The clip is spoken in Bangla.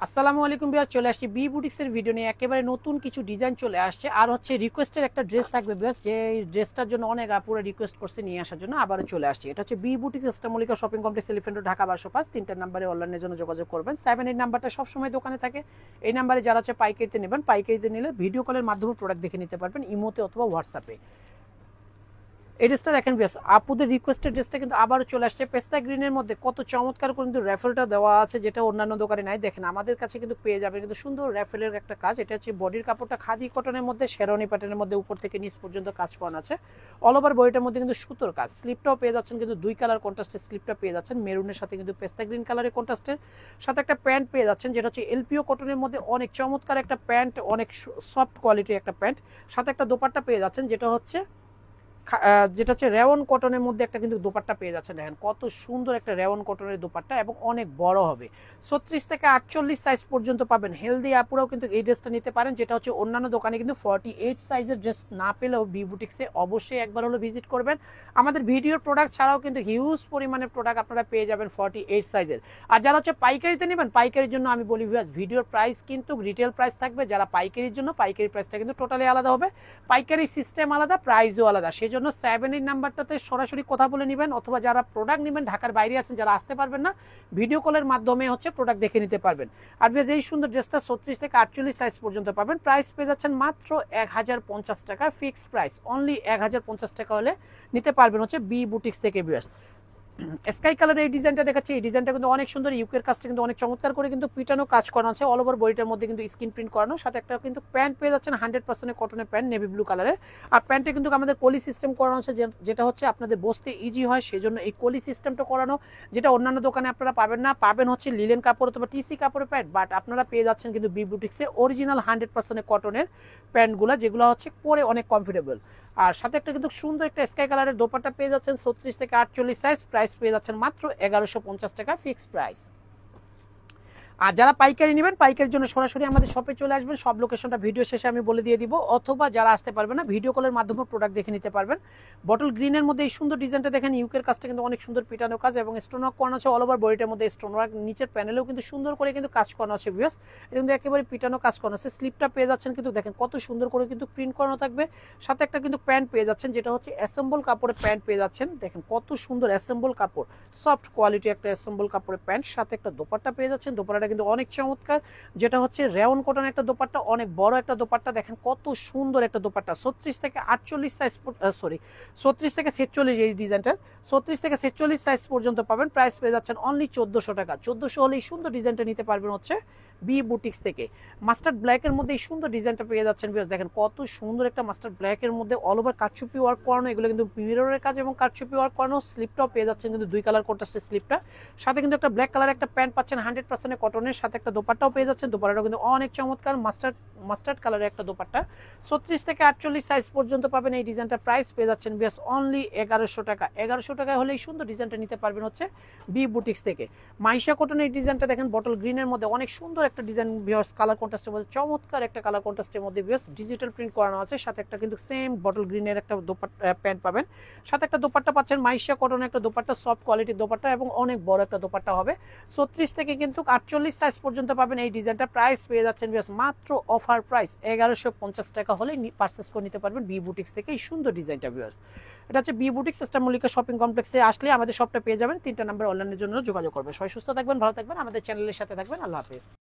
আসসালামু আলাইকুম ভিউয়ার, চলে আসছি বি বুটিক্সের ভিডিও নিয়ে। একেবারে নতুন কিছু ডিজাইন চলে আসছে, আর হচ্ছে রিকোয়েস্টের একটা ড্রেস থাকবে ভিউয়ার্স, যে ড্রেসটার জন্য অনেক আপুরা রিকোয়েস্ট করছে নিয়ে আসার জন্য আবারও চলে আসছে। এটা হচ্ছে বি বুটিক্স, ইস্টামলিকা shopping complex, Elephant Road, Dhaka 1205। 3টা নাম্বারে অনলাইনের জন্য যোগাযোগ করবেন। 78 নাম্বারটা সবসময় দোকানে থাকে। এই নাম্বারে যারা হচ্ছে পাইকারিতে নেবেন, পাইকারিতে নিলে ভিডিও কলের মাধ্যমে প্রোডাক্ট দেখে নিতে পারবেন, ইমোতে অথবা হোয়াটসঅ্যাপে। এই ড্রেসটা দেখেন ভিউয়ার্স, আপুদের রিকোয়েস্টেড ড্রেসটা কিন্তু আবারও চলে আসছে পেস্তা গ্রিনের মধ্যে। কত চমৎকার করে কিন্তু র্যাফেলটা দেওয়া আছে, যেটা অন্যান্য দোকানে নাই। দেখেন আমাদের কাছে কিন্তু পেয়ে যাবেন কিন্তু সুন্দর র্যাফেলের একটা কাজ। এটা হচ্ছে বডির কাপড়টা খাদি কটনের মধ্যে, শেরওয়ানি প্যাটার্নের মধ্যে, উপর থেকে নিচ পর্যন্ত কাজ করানো আছে। অল ওভার বডিটার মধ্যে কিন্তু সুতোর কাজ। স্লিপটাও পেয়ে যাচ্ছেন কিন্তু দুই কালার কন্ট্রাস্টের স্লিপটা পেয়ে যাচ্ছেন, মেরুনের সাথে কিন্তু পেস্তা গ্রিন কালারের কন্ট্রাস্টের সাথে একটা প্যান্ট পেয়ে যাচ্ছেন, যেটা হচ্ছে এলপিও কটনের মধ্যে অনেক চমৎকার একটা প্যান্ট, অনেক সফট কোয়ালিটির একটা প্যান্ট। সাথে একটা দোপাট্টা পেয়ে যাচ্ছেন, যেটা হচ্ছে রেওন কটনের মধ্যে একটা কিন্তু দোপাট্টা পেয়ে যাচ্ছে। দেখেন কত সুন্দর একটা রেওন কটনের দোপাট্টা, এবং অনেক বড় হবে। 36 থেকে 48 সাইজ পর্যন্ত পাবেন। হেলদি আপুরাও কিন্তু এই ড্রেসটা নিতে পারেন, যেটা হচ্ছে অন্যান্য দোকানে কিন্তু 48 সাইজের ড্রেস না পেলেও বি বুটিক্সে অবশ্যই একবার হলো ভিজিট করবেন। আমাদের ভিডিওর প্রোডাক্ট ছাড়াও কিন্তু হিউজ পরিমাণের প্রোডাক্ট আপনারা পেয়ে যাবেন 48 সাইজের। আর যারা হচ্ছে পাইকারিতে নেবেন, পাইকারির জন্য আমি বলি ভিউয়ার্স, ভিডিওর প্রাইস কিন্তু রিটেল প্রাইস থাকবে। যারা পাইকারির জন্য, পাইকারি প্রাইসটা কিন্তু টোটালি আলাদা হবে। পাইকারি সিস্টেম আলাদা, প্রাইসও আলাদা। জন্য 78 নাম্বারটাতে সরাসরি কথা বলে নেবেন, অথবা যারা প্রোডাক্ট নেবেন ঢাকার বাইরে আছেন, যারা আসতে পারবেন না, ভিডিও কলের মাধ্যমে হচ্ছে প্রোডাক্ট দেখে নিতে পারবেন। আর এই সুন্দর ড্রেসটা 36 থেকে 48 সাইজ পর্যন্ত পাবেন। প্রাইস পেয়ে যাচ্ছেন মাত্র 1050 টাকা, ফিক্সড প্রাইস। অনলি 1050 টাকা হলে নিতে পারবেন হচ্ছে বি বুটিক্স থেকে ভিউয়ার্স। স্কাই কালারের এই ডিজাইনটা দেখাচ্ছি। এই ডিজাইনটা কিন্তু অনেক সুন্দর, ইউকের কাজটা কিন্তু অনেক চমৎকার করে কিন্তু পিটানো কাজ করানো আছে। অল ওভার বডিটার মধ্যে কিন্তু স্ক্রিন প্রিন্ট করানো, সাথে একটা কিন্তু প্যান্ট পেয়ে যাচ্ছেন 100% কটনের প্যান্ট, নেভি ব্লু কালারের। আর প্যান্টে কিন্তু আমাদের কলি সিস্টেম করানো আছে, যেটা হচ্ছে আপনাদের বসতে ইজি হয়, সেজন্য এই কলি সিস্টেমটা করানো, যেটা অন্যান্য দোকানে আপনারা পাবেন না। পাবেন হচ্ছে লিলেন কাপড় অথবা টিসি কাপড়ের প্যান্ট, বাট আপনারা পেয়ে যাচ্ছেন কিন্তু বি বুটিক্সে অরিজিনাল 100% কটনের প্যান্টগুলো, যেগুলো হচ্ছে পরে অনেক কমফোর্টেবল। আর সাথে একটা কিন্তু সুন্দর একটা স্কাই কালারের দোপাট্টা পেয়ে যাচ্ছেন 36 থেকে 48 সাইজ। প্রাইস পেয়ে যাচ্ছেন মাত্র 1150 টাকা, ফিক্সড প্রাইস। আর যারা পাইকারি নেবেন, পাইকারির জন্য সরাসরি আমাদের শপে চলে আসবেন। সব লোকেশনটা ভিডিও শেষে আমি বলে দিয়ে দিব, অথবা যারা আসতে পারবেন না, ভিডিও কলের মাধ্যমে প্রোডাক্ট দেখে নিতে পারবেন। বটল গ্রিনের মধ্যে এই সুন্দর ডিজাইনটা দেখেন, ইউকের কাজটা কিন্তু অনেক সুন্দর পিটানো কাজ, এবং স্টোন ওয়ার্ক করানো আছে। অল ওভার বডিটার মধ্যে স্টোন ওয়ার্ক, নিচের প্যানেলেও কিন্তু সুন্দর করে কিন্তু কাজ করানো আছে ভিউয়ার্স। এটা কিন্তু একেবারে পিটানো কাজ করানো আছে। স্লিপটা পেয়ে যাচ্ছেন কিন্তু দেখেন কত সুন্দর করে কিন্তু প্রিন্ট করানো থাকবে। সাথে একটা কিন্তু প্যান্ট পেয়ে যাচ্ছেন, যেটা হচ্ছে অ্যাসেম্বল কাপড়ের প্যান্ট পেয়ে যাচ্ছেন। দেখেন কত সুন্দর অ্যাসেম্বল কাপড়, সফট কোয়ালিটি একটা অ্যাসেম্বল কাপড়ের প্যান্ট। সাথে একটা দোপাট্টা পেয়ে যাচ্ছেন, দোপাট্টাটা কিন্তু অনেক চমৎকার, যেটা হচ্ছে রেওন কটন একটা দোপাট্টা, অনেক বড় একটা দোপাট্টা। দেখেন কত সুন্দর একটা দোপাট্টা। 36 থেকে 48 সাইজ, সরি 36 থেকে 46, এই ডিজাইনটার 36 থেকে 46 সাইজ পর্যন্ত পাবেন। প্রাইস পেয়ে যাচ্ছেন অনলি 1400 টাকা। 1400 হলে এই সুন্দর ডিজাইনটা নিতে পারবেন হচ্ছে বি বুটিক্স থেকে। মাস্টার্ড ব্ল্যাকের মধ্যে এই সুন্দর ডিজাইনটা পেয়ে যাচ্ছেন। দেখেন কত সুন্দর একটা মাস্টার্ড ব্ল্যাকের মধ্যে অল ওভার কারচুপি ওয়ার্ক করানো, এগুলো কিন্তু মিররের কাজ এবং কারচুপি ওয়ার্ক করানো। স্লিপটাও পেয়ে যাচ্ছেন কিন্তু দুই কালার কন্ট্রাস্টের স্লিপটা। সাথে কিন্তু একটা ব্ল্যাক কালার একটা প্যান্ট পাচ্ছেন 100% কটনের, সাথে একটা দোপাট্টাও পেয়ে যাচ্ছেন। দোপাট্টাটাও কিন্তু অনেক চমৎকার, মাস্টার্ড কালারের একটা দোপাট্টা। 36 থেকে 48 সাইজ পর্যন্ত পাবেন এই ডিজাইনটা। প্রাইস পেয়ে যাচ্ছেন বিয়াস অনলি 1100 টাকা। 1100 টাকায় হলে এই সুন্দর ডিজাইনটা নিতে পারবেন হচ্ছে বি বুটিক্স থেকে। মাইশা কটনের এই ডিজাইনটা দেখেন, বটল গ্রিনের মধ্যে অনেক সুন্দর একটা ডিজাইন বিয়াস, কালার কন্ট্রাস্টের মধ্যে চমৎকার একটা কালার কন্ট্রাস্টের মধ্যে বিয়াস ডিজিটাল প্রিন্ট করানো আছে। সাথে একটা কিন্তু সেম বটল গ্রিনের একটা প্যান্ট পাবেন, সাথে একটা দোপাট্টা পাচ্ছেন মাইশা কটনের একটা দোপাট্টা, সফট কোয়ালিটির দোপাট্টা, এবং অনেক বড় একটা দোপাট্টা হবে। 36 থেকে কিন্তু 48 সাইজ পর্যন্ত পাবেন এই ডিজাইনটা। প্রাইস পেয়ে যাচ্ছেন বিয়াস মাত্র অফার প্রাইস 1150 টাকা হলে পারচেস করে নিতে পারবেন বি বুটিক্স থেকে এই সুন্দর ডিজাইনটা বিয়াস। এটা হচ্ছে বি বুটিক্স, ইস্টামলিকা শপিং কমপ্লেক্সে আসলে আমাদের শপটা পেয়ে যাবেন। 3টা নাম্বার অনলাইনের জন্য যোগাযোগ করবেন। সবাই সুস্থ থাকবেন, ভালো থাকবেন, আমাদের চ্যানেলের সাথে থাকবেন। আল্লাহ হাফেজ।